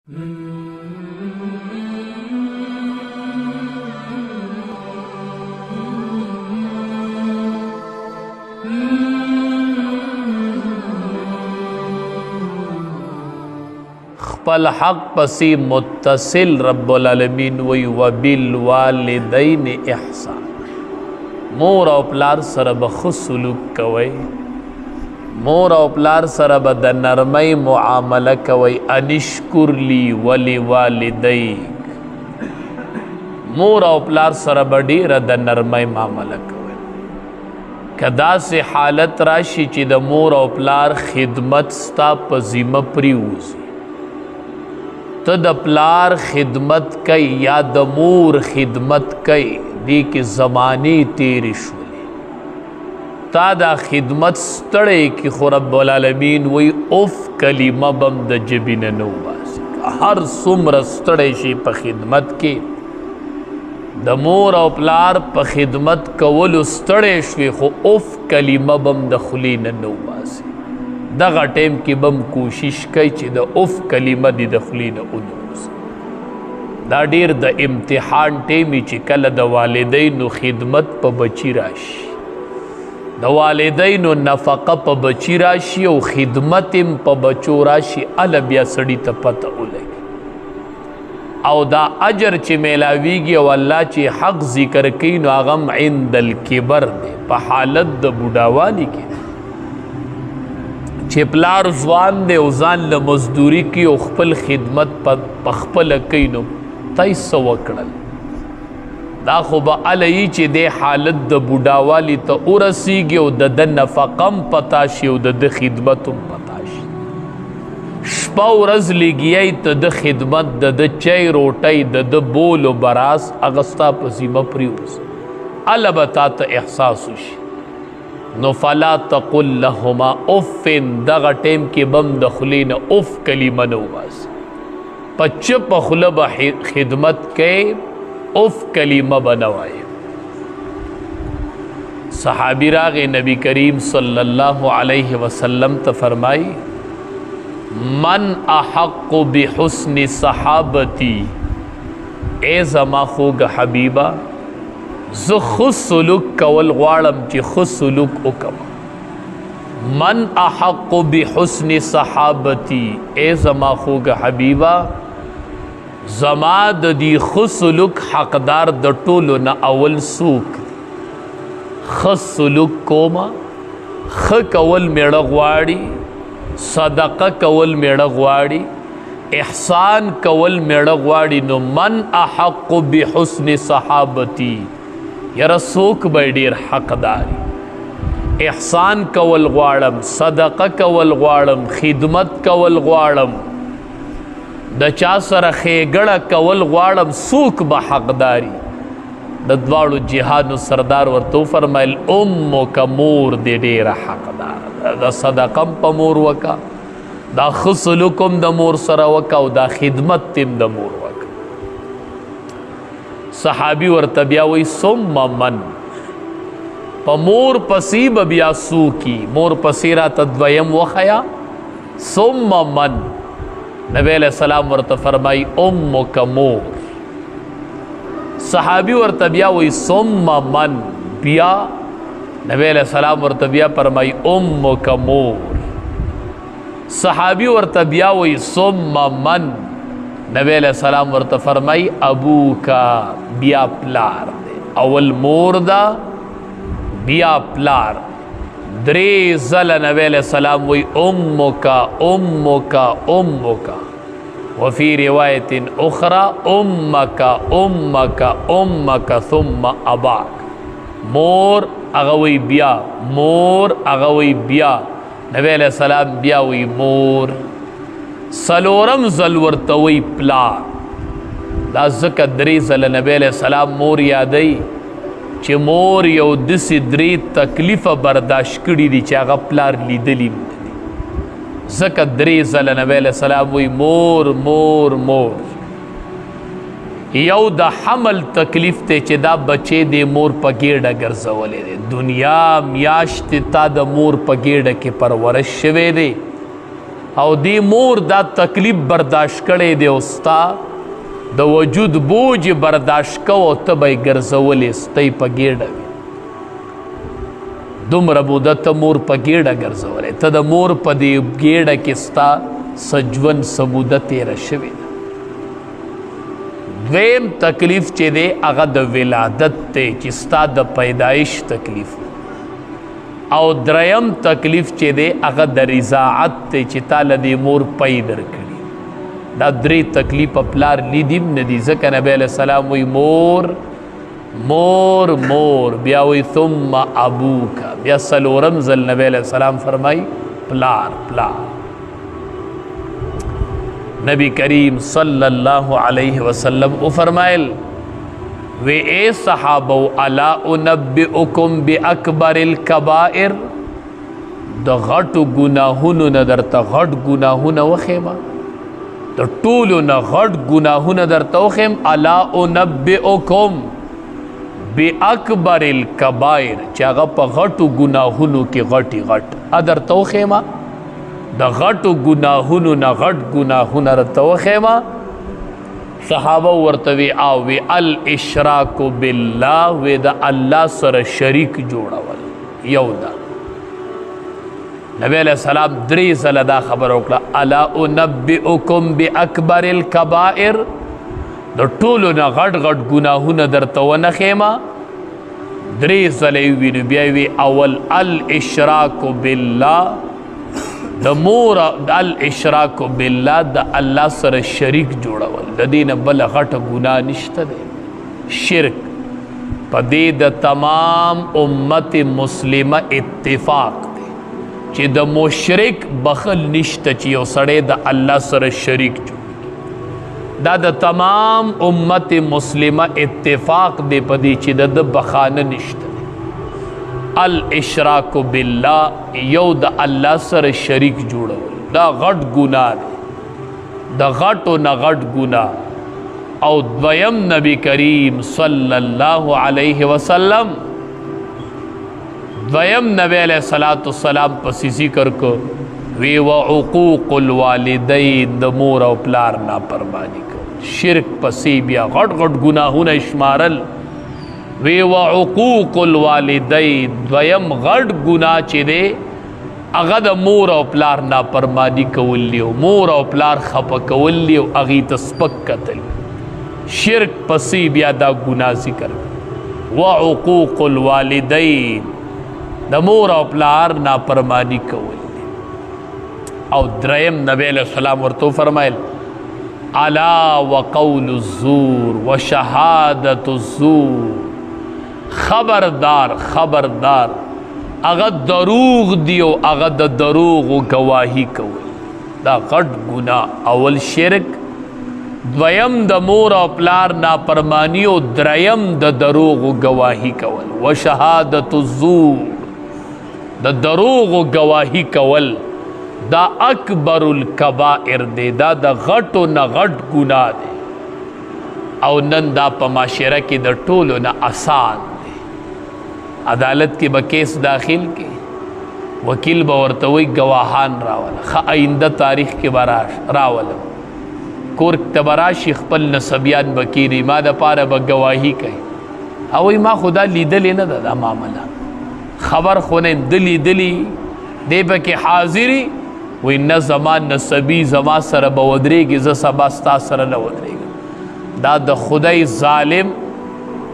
خپل حق پسی متصل رب العالمین وی وبالوالدین احسان. مور او پلار سره به ښه سلوک کوئ، مور او پلار سره به د نرمۍ معامله کوئ. انشکر لی ولی والدیک، مور او پلار سره به ډیره د نرمۍ معامله کوئ. که داسې حالت راشي چې د مور او پلار خدمت ستا په ذمه پریوزي، ته د پلار خدمت کوي یا د مور خدمت کوي، دی کې زمانې تیرې شولې، تا دا خدمت ستړی کی خو رب العالمین وی اف کلمه بم د جبې نه نه وباسي. هر څومره ستړی شي په خدمت کې، د مور او پلار په خدمت کولو ستړی شوي خو اف کلمه بم د خولې نه نه وباسي. دغه ټیم کې بم کوشش کوي چې د اف کلمه دی د خولې نه ونوځي. دا ډیر د امتحان ټیمی چې کله د والدینو خدمت په بچی راشي، د والدینو نفقه په بچی راشي او خدمت په بچو راشي، ال بیا سړی ته پته ولګي. او دا اجر چې میلاویږي او الله چې حق ذکر کوي نو هغه عند الکبر دی، په حالت د بوډاوالي کې چې پلار ځوان دی او ځان له مزدوري کوي او خپل خدمت په خپله کوي، نو تای څه وکړل؟ دا خو به هله چې دی حالت د بوډاوالي ته ورسیږي او د ده نفقه هم پتا شي او د ده خدمت هم پتا شي. شپه ورځ لګیی ته د خدمت، د ده چای روټۍ، د ده بول و براس، هغه ستا په ذمه پرېوځي، هله به تا ته احساس وشي. نو فلا تقل لهما اف، دغه ټیم کې بم د خولې نه اف کلمه نه وباسي. په چپه خوله به خدمت کوي، اف کلمه به نه وایي. صحابي راغی نبی کریم صلی الله علیه وسلم ته فرمایي من احق بحسن صحابتی، ای زما خوږه حبیبه زه ښه سلوک کول غواړم چې ښه سلوک وکم. من احق بحسن صحابتی، ای زما خوږه حبیبه زما د دې ښه سلوک حقدار د ټولو نه اول څوک دی؟ ښه سلوک کومه، ښه کول میړه غواړي، صدقه کول میړه غواړي، احسان کول میړه غواړي. نو من احق بحسن صحابتی، یاره څوک به ډېر حقداري؟ احسان کول غواړم، صدقه کول غواړم، خدمت کول غواړم، د چا سره ښېګړه کول غواړم، څوک به حقداري؟ د دواړو جهادو سردار ورته وفرمیل امک، مور دې ډېره حقداره، د صدقه هم په مور وکه، دا ښه سلوک هم د مور سره وکه او دا خدمت هم د مور وکه. صحابي ورته بیا وی ثم من، په مور پسې به بیا څوکي؟ مور پسې راته دویم وښیه. ثم من، نبی علیہ السلام ورته فرمایي امک، مور. صحابي ورته بیا وی ثم من، بیا نبی علیہ السلام ورته بیا فرمایي امک، مور. صحابي ورته بیا وی ثم من، نبی علیہ السلام ورته فرمایي ابوکا، بیا پلار دی. اول مور دا، بیا پلار. درې ځله نبی علیہ السلام وی امکا امکا امکا، وفی روایت اخرى امکا امکا امکا ثم اباک. مور هغه وی بیا، مور هغه وی بیا، نبی علیہ السلام بیا وی مور. سلورم ځل ورته وی پلار. دا ځکه درې ځله نبی علیہ السلام مور یادوي چې مور یو داسې درې تکلیفه برداشت کړي دي چې هغه پلار لیدلي نه دي. ځکه درې ځله نبی علیہ السلام وی مور مور مور. یو د حمل تکلیف ته چې دا بچې د مور په ګېډه ګرځولی دی، دنیا میاشتې تا د مور په ګېډه کې پرورش شوی دی، او دی مور دا تکلیف برداشت کړی دی او ستا د وجود بوج برداشت کو او ته به یې ګرځولې ستی په ګېډه وي دومره موده ته مور په ګېډه ګرځولې ته د مور په دې ګېډه کې ستا څه ژوند څه موده تېره شوې ده دویم تکلیف چې دی هغه د ولادت دی چې ستا د پیدایش تکلیف او دریم تکلیف چې دی هغه د رضاعت دی چې تا له دې مور پی درکړي دا درې تکلیف پلار لیدیم نه دي ځکه نبی علیه السلام وایي مور مور مور بیا وایي ثم ابوکا بیا څلورم ځل نبی علیه السلام فرمایي پلار پلار نبی کریم صلی اللہ علیہ وسلم او فرمائل وی اے صحابو الا انبئکم باکبر الکبائر د غټو گناهونو نه درته غټ گناهونه وخیما د ټولو نه غټ گناهونه درته وخیم الا انبئکم باکبر الکبائر چې هغه په غټو گناهونو کې غټي غټ درته وخیما د غټو گناهونو نه غټ گناهونه درته وخیما صحابه ورته وی او وی الاشراک بالله وی د الله سره شریک جوړول یو دا نبی علیہ السلام درې ځله دا خبر وکړه الا انبئکم باکبر الکبائر د ټولو نه غټ غټ گناهونه درته ونه خیما درې ځله وی بیا وی اول الاشراک بالله د مور الاشراک بالله د الله سره شریک جوړول د دې نه بل غټه ګناه نشته دی شرک په دې د تمام امت مسلمه اتفاق دی چې د مشرک بخل نشته چې یو سړی د الله سره شریک جوړي دا د تمام امت مسلمه اتفاق دی په دې چې د بخانه نشته الاشراک بالله یو د الله سره شریک جوړول دا غټ ګناه دی د غټو نه غټ ګناه او دویم نبی کریم صلی الله علیه وسلم دویم نبی علیہ الصلوۃ والسلام پس ذکر کو وی وعقوق الوالدین د مور او پلار نافرمانی کو شرک پسې بیا غټ غټ ګناهونه شمارل وی وعقوق الوالدین دویم غټ گناہ چې دی هغه د مور او پلار نافرمانی کول دی مور او پلار خفه کول دی او هغې ته سپک کتل شرک پسې بیا دا گناہ ذکر وعقوق الوالدین د مور او پلار نافرمانی کول دی او دریم نبی علیہ السلام ورته فرمایل الا وقول الزور وشهادة الزور خبردار خبردار اغا دروغ دیو اغا د دروغ گواہی کول دا غټ گناہ اول شرک دویم د مور او پلار نافرمانی او دریم د دروغ گواہی کول وشهادة الزور د دروغ گواہی کول دا اکبر الکبائر دی دا د غټو نه غټ گناہ دی او نن دا په معاشره کې د ټولو نه آسان عدالت کې به کیس داخل کې وکیل به ورته وایي ګواهان راوله ښه آینده تاریخ کې به راولم کور ته به راشي خپل نسبیان به کېري ما دپاره به ګواهي کوي او وایي ما خو دا لیدلې نه ده دا معامله خبر خو نه یم ده لیدلي دی پکې حاضري وایي نه زما نسبي زما سره به ودرېږي زه سبا ستا سره نه ودرېږم دا د خدای ظالم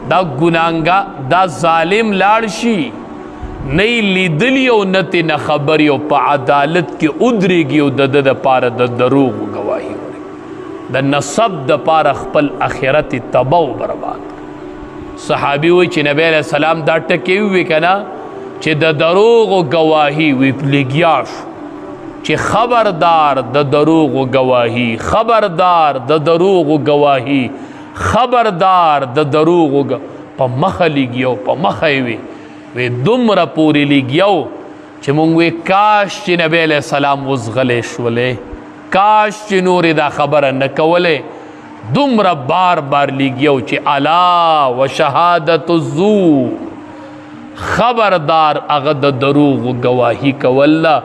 دا گناهګار دا ظالم لاړ شي نه لیدلی او نه ترې خبرې او په عدالت کې ودرېږي او د ده دپاره د دروغو ګواهي ورکړي د نسب دپاره خپل آخرت تباه و برباد صحابي وایي چې نبی علیه السلام دا ټکې ووی که نه چې د دروغو ګواهي وی لګیا شو چې خبردار د دروغو ګواهي خبردار د دروغو ګواهي خبردار د دروغو په مخه لګیو په مخه یې وی دومره پورې لګیو چې مونږ وی کاش چې نبی علیه السلام اوس غلی شولې کاش چې نورې دا خبره نه کولې دومره بار بار لګیو چې الا وشهادة الزور خبردار هغه د دروغو ګواهي کوله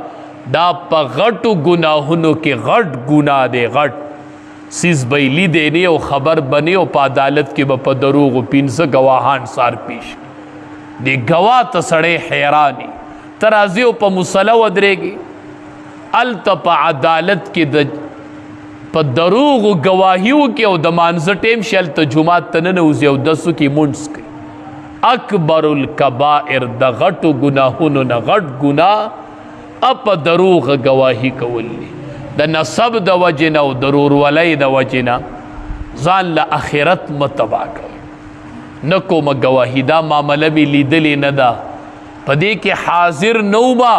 دا په غټو ګناهونو کې غټ ګناه دی، غټ سیز به یې لیدی نه او خبر به نه او په عدالت کې به په دروغو 15 ګواهان سار پیش دی. ګواه ته سړی حیراني، ته راځي او په مصله ودرېږي، هلته په عدالت کې د په دروغو ګواهي وکړي او د مانځه ټیم شي، هلته جومات ته ننوځي او دسو کې مونځ کوي. اکبر الکبائر د غټو ګناهونو نه غټ ګناه په دروغ ګواهي کول دي، د نسب د وجې نه او د ورورولۍ د وجې نه ځان له آخرت مه تباه کوئ. نه کومه ګواهي دا معامله مې لیدلې نه ده، په دې کې حاضر نه ومه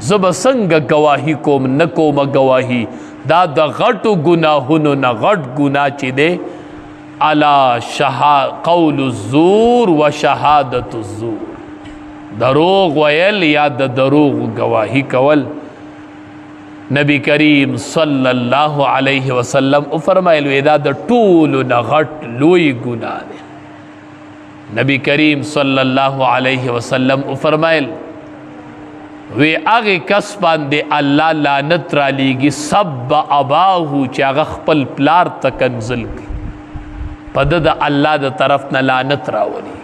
زه به څنګه ګواهي کوم؟ نه کومه ګواهي. دا د غټو ګناهونو نه غټ ګناه چې دی الا قول الزور و شهادت الزور، دروغ ویل یا د دروغ گواهی کول. نبی کریم صلی الله علیه وسلم فرمایل دا د ټولو نه غټ لوی ګناه دی. نبی کریم صلی الله علیه وسلم فرمایل وی هغه کس باندې الله لعنت را لیږي سب اباهو چې هغه خپل پلار ته کنځل کوي، په ده د الله د طرف نه لعنت راولي.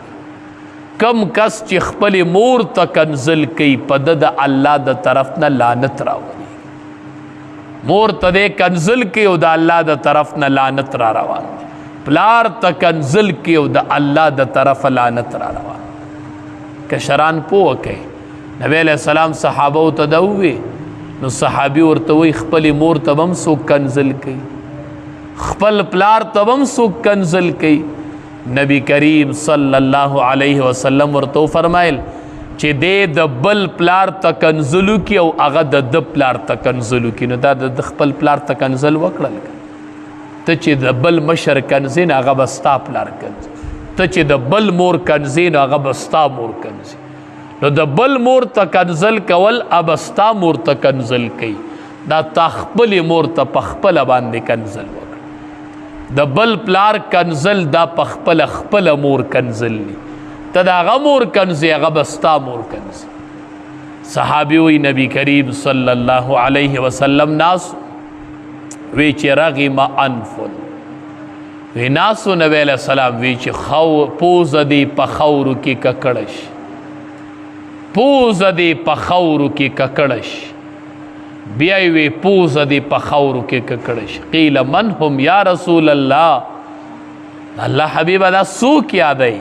کم کس چې خپل مور ته کنځل کوي، په ده د الله د طرف نه لعنت راولي. مور ته دې کنځل کوي او د الله د طرف نه لعنت را روان، پلار ته کنځل کوي او د الله د طرف لعنت را روان. کشران پوه کوي. نبی علیہ السلام صحابه ته دا ووی، نو صحابي ورته وی خپل مور ته هم څوک کنځل کوي، خپل پلار ته هم څوک کنځل کوي. نبی کریم صلی الله علیه وسلم ورته فرمایل چې دې د بل پلار ته کنځلو کی او هغه د پلار ته کنځلو کی، نو دا د خپل پلار ته کنځل وکړل. ته چې د بل مشر کنځې نه هغه به ستا پلار کنځي، ته چې د بل مور کنځې نه هغه به ستا مور کنځي. نو د بل مور ته کنځل کول اب ستا مور ته کنځل کوي، دا تا خپل مور ته په خپله باندې کنځل وکړه. د بل پلار کنځل دا په خپله خپله مور کنځل دي، ته د هغه مور کنځې هغه به ستا مور کنځي. صحابي وی نبی کریم صلی الله علیه وسلم ناس وی چې رغم انفن، وی ناسو نبی علیہ السلام وی چې پوزه دی په خاورو کې ککړش، پوزه دی په خاورو کې ککړش. بیا وی پوزه دی په خاورو کې ککړش. قیل من هم یا رسول الله، الله حبیبه دا څوک یادی؟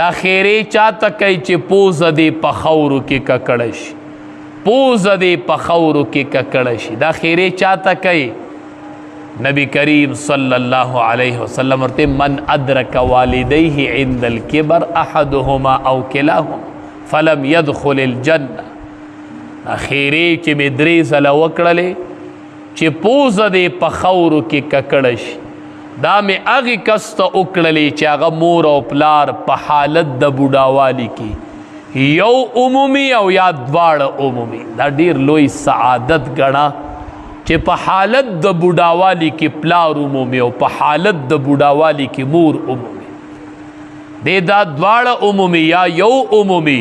دا خیرې چاته کوي چې پوزه دی په خاورو کې ککړش، پوزه دی په خاورو کې ککړش، دا خیرې چاته کوي؟ نبی کریم صلی الله علیه وسلم ورته من ادرک والدیه عند الکبر احدهما او کلاهما فلم يدخل الجنه. اخیری چې می درې ځله وکړلې چې پوزه دې په خاورو کې ککړه شي، دا مې هغې کس ته وکړلې چې هغه مور او پلار په حالت د بوډاوالي کې یو عمومي او یا دواړه عمومي. دا ډېر لوی سعادت ګڼه چې په حالت د بوډاوالي کې پلار عمومي او په حالت د بوډاوالي کې مور عمومي. دې دا دواړه عمومي یا یو عمومي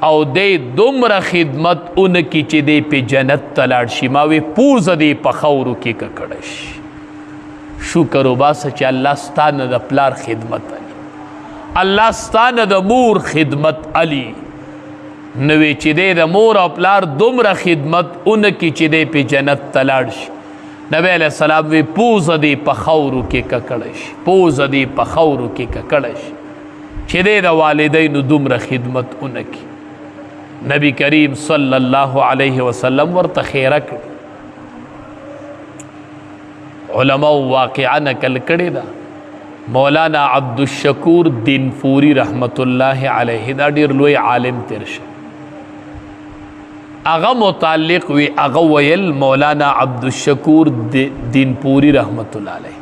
او دې دومره خدمت اونکي چې دې په جنت ته لاړ شي. ما وی پوزه دې په خاورو کې ککړه شي. شکر وباسه چې الله ستا نه د پلار خدمت علي، الله ستا نه د مور خدمت علي. نو وی چې دې د مور او پلار دومره خدمت اونکي چې دې په جنت ته لاړ شي. نبی علیہ السلام وی پوزه دې په خاورو کې ککړه شي، پوزه دې په خاورو کې ککړه شي چې دې د والدینو دومره خدمت اونکي. نبی کریم صلی الله علیه وسلم ورته خیره کړي. علماء واقعا نقل کړي دا مولانا عبدالشکور دینپوری رحمت الله علیه، دا ډیر لوی عالم تیر شه. هغه متعلق وی هغه ویل مولانا عبدالشکور دینپوری رحمت الله علیه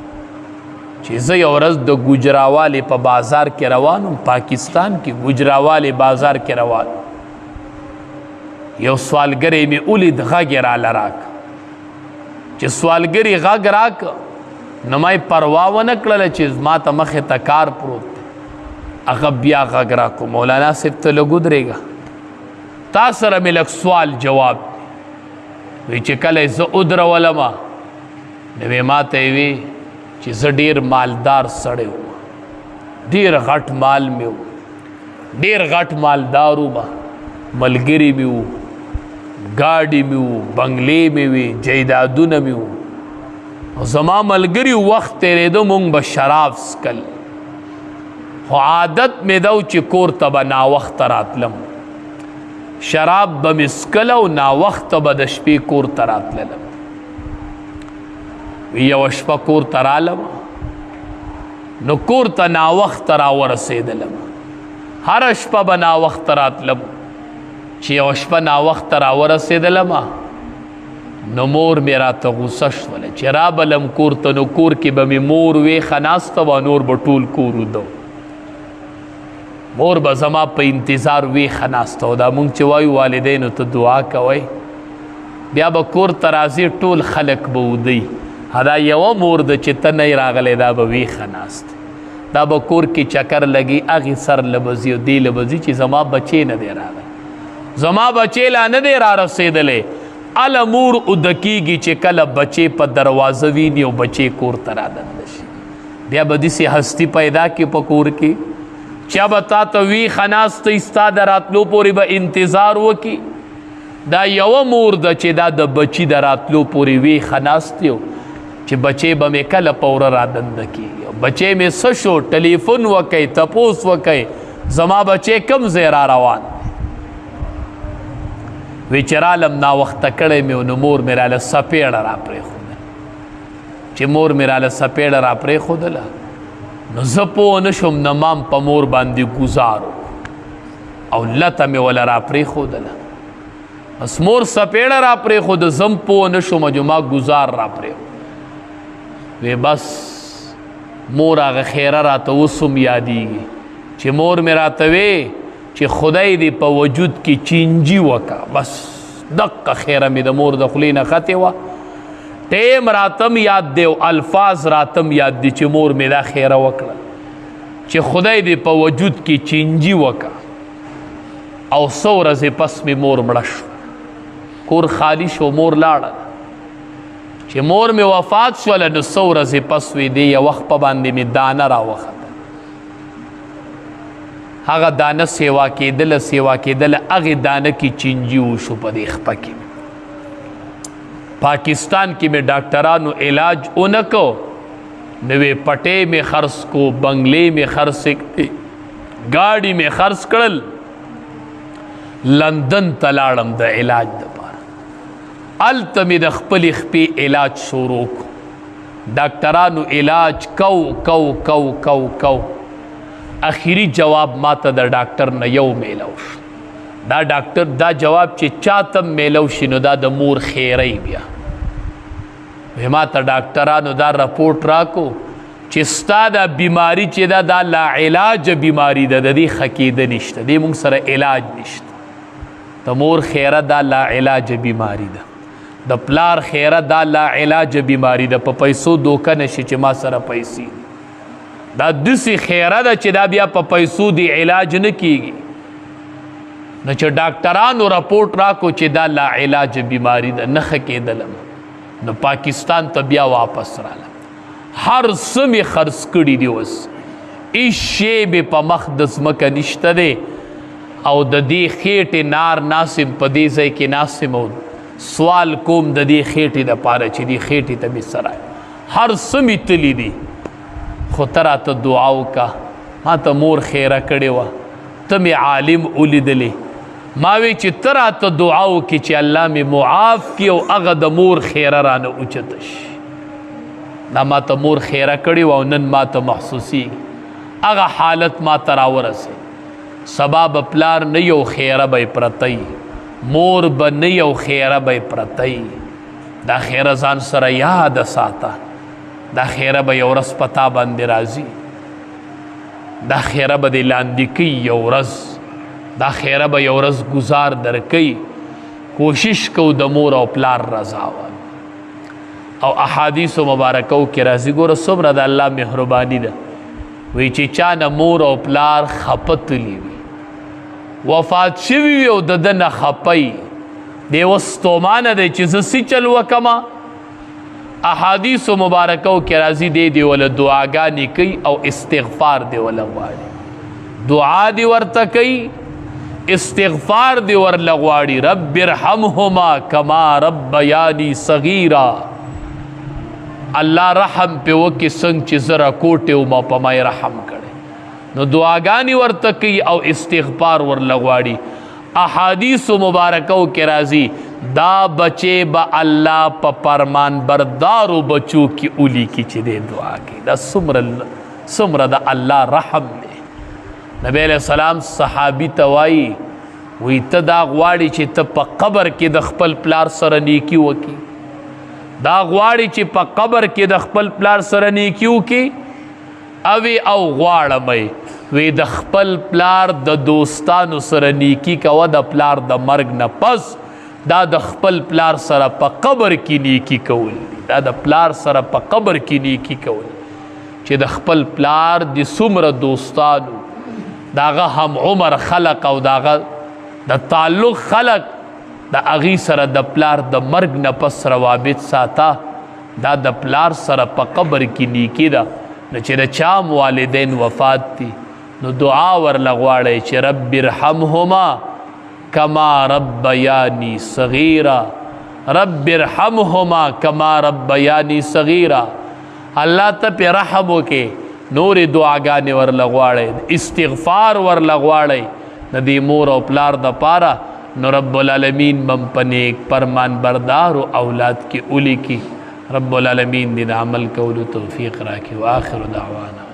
چې زه یو ورځ د ګوجراوالې په بازار کې روانم، پاکستان کې ګوجراوالې بازار کې روان، یو سوالګری مې ولید غږ یې راله راک. چې سوالګري غږ راک نو ما یې پروا ونه کړله چې ما ته مخې ته کار پروت دی. هغه بیا غږ راکو، مولانا صاحب ته لږ ودرېږه، تا سره مې لږ سوال جواب دی. وی چې کله زه ودرولم نو وی ما ته وی چې زه ډېر مالدار سړی وم ډېر غټ مال مې و ډېر غټ مالدار وم ملګري مې وو ګاډي مې وو بنګلې مې وې جایدادونه مې وو او زما ملګري وخت تېرېده مونږ به شراب څکل خو عادت مې ده چې کور ته به ناوخته راتلم شراب به مې څکل او ناوخته به د شپې کور ته راتللم یوه شپه کور ته رالم نو کور ته ناوخته راورسېدلم هره شپه به ناوخته راتلم چې یوه شپه ناوخته راورسېدلم نو مور مې راته غوسه شوله چې رابلم کور ته نو کور کې به مې مور ویښه ناسته وه نور به ټول کور وده مور به زما په انتظار ویښه ناسته وه دا مونږ چې وایو والدینو ته دعا کوئ بیا به کور ته راځي ټول خلک به ودی دا یوه مور ده چې ته نه راغلی دا به ویښه ناست دا به کور کې چکر لګي هغې سر لبځي او دې لبځي چې زما بچې نه دی راغلی زما بچې لا نه دی را رسېدلی هله مور اوده کېږي چې کله بچې په دروازه ویني او بچې کور ته رادنده شي بیا به داسې هستي پیدا کړي په کور کې چا به تا ته ویښه ناسته ستا د راتلو پورې به انتظار وکړي دا یوه مور ده چې دا د بچي د راتلو پورې ویښه ناست یو چې بچې به مې کله پوره رادنده کېږي بچې مې څه شو ټلیفون وکئ تپوس وکئ زما بچې کوم ځای را روان وی چې رالم ناوخته کړی مې نو مور مې راله سپېړه را پرېښودله چې مور مې راله سپېړه را پرېښودله نو زه پوه نه شوم نه مام په مور باندې ګزار او لته مې وله را پرېښودله بس مور سپېړه را پرېښوده زم پوه نه شوم چې ما ګزار را پرېښود وی بس مور هغه خیره راته اوس هم یادېږي چې مور مې راته وی چې خدای دې په وجود کې چینجي وکړه بس دقه خیره مې د مور د خولې نه ختې وه ټیم راتم یاد دی او الفاظ راتم یاد دی چې مور مې دا خیره وکړه چې خدای دې په وجود کې چینجي وکړه او څو ورځې پس مې مور مړه شو کور خالی شو مور لاړه چې مور مې وفات شوله نو څو ورځې پس وې دې یو وخت په باندې مې دانه راوخته هغه دانه سیوا کېدله هغې دانه کې چینجي وشو په دې خپه کې پاکستان کې مې ډاکټرانو علاج ونه کو نو وې پټې مې خرڅ کو بنګلې مې خرڅ کړې ګاډي مې خرڅ کړل لندن ته لاړم د علاج دپاره هلته مې د خپلې خپې علاج شروع کو ډاکټرانو علاج کو اخیری جواب ما ته د ډاکټر نه یو میلو شو دا ډاکټر دا جواب چې چاته میلو شي نو دا د مور خیری بیا ما ته ډاکټرانو دا رپورټ راکو چې ستا دا بیماری چې دا لا علاج بیماری ده د دې ښه کېده نشته دې موږ سره علاج نشته د مور خیره دا لا علاج بیماری ده د پلار خیره دا لا علاج بیماری ده په پیسو دوکه نشي چې ما سره پیسې دا دسی خیره ده چې دا بیا په پیسو دی علاج نه کیږي نو چې ډاکټرانو رپورټ راکو چې دا لا علاج بیماری ده نه ښه کېدلم نو پاکستان ته بیا واپس رالم هر څه مې خرڅ کړي دي اوس هېڅ شی مې په مخ د ځمکه نشته دی او د دې خېټې نار ناسم په دې ځای کې ناسم او سوال کوم د دې خېټې دپاره چې دې خېټې ته مې سره هر څه مې تلي دي خو ته راته دعا وکړه ما ته مور خیره کړې وه ته مې عالم ولیدلې ما وی چې ته راته دعا وکړې چې الله مې معاف کړي او هغه د مور خیره رانه اوچته شي دا ما ته مور خیره کړې وه او نن ما ته محسوسېږي هغه حالت ما ته راورسېد سبا به پلار نه یو خیره به یې پرته مور به نه یو خیره به یې پرته دا خیره ځان سره یاده ساته دا خیره به یو ورځ په تا باندې راځي دا خیره به دې لاندې کوي یو ورځ دا خیره به یو ورځ ګزار درکوي کوشش کو د مور او پلار رضا او احادیثو مبارکو کې راځي ګوره څومره د الله مهرباني ده وی چې چا نه مور او پلار خپه تلي وي وفات شوي وي او د ده نه خپه دی وستومانه دی چې زه سی چل وکما احادیث مبارکو کې راځي دی ول دعاګانې کوي او استغفار دی ول غواړي دعا دی ورته کوي استغفار دی ور لغواړي رب ارحمهما کما ربیانی صغیرا الله رحم په وکي څنګه چې زرا کوټه او ما پمای رحم کړي نو دعاګانی ورته کوي او استغفار ور لغواړي احادیث مبارکو کې راځي دا بچے با الله په فرمان بردارو بچو کی اولی کی چې دې دعا کوي دا سمر دا الله رحم دی نبی علیہ السلام صحابی توای وی ته دا غواړي چې ته په قبر کې د خپل پلار سره نیکی وکي دا غواړي چې په قبر کې د خپل پلار سره نیکی وکي او غواړم وی د خپل پلار د دوستانو سره نیکی کوه د پلار د مرګ نه پس دا د خپل پلار سره په قبر کې نیکی کول دا د پلار سره په قبر کې نیکی کول چې د خپل پلار د څومره دوستانو داغه هم عمر خلق او داغه د تعلق خلق د اغي سره د پلار د مرګ نه پس روابط ساته دا د پلار سره په قبر کې نیکی ده نو چې د چا والدین وفات دي نو دعا ور لغواړي چې رب ارحمهما کما ربیانی صغیرا رب ارحمهما کما ربیانی صغیرا الله ته په رحم وکي نور دعاګانې ور لغواړي استغفار ور لغواړي ندی مور او پلار د پاره نو رب العالمین بم پنیک فرمان بردار او اولاد کی اولی کی رب العالمین دین عمل کولو توفیق راکي واخر دعوانا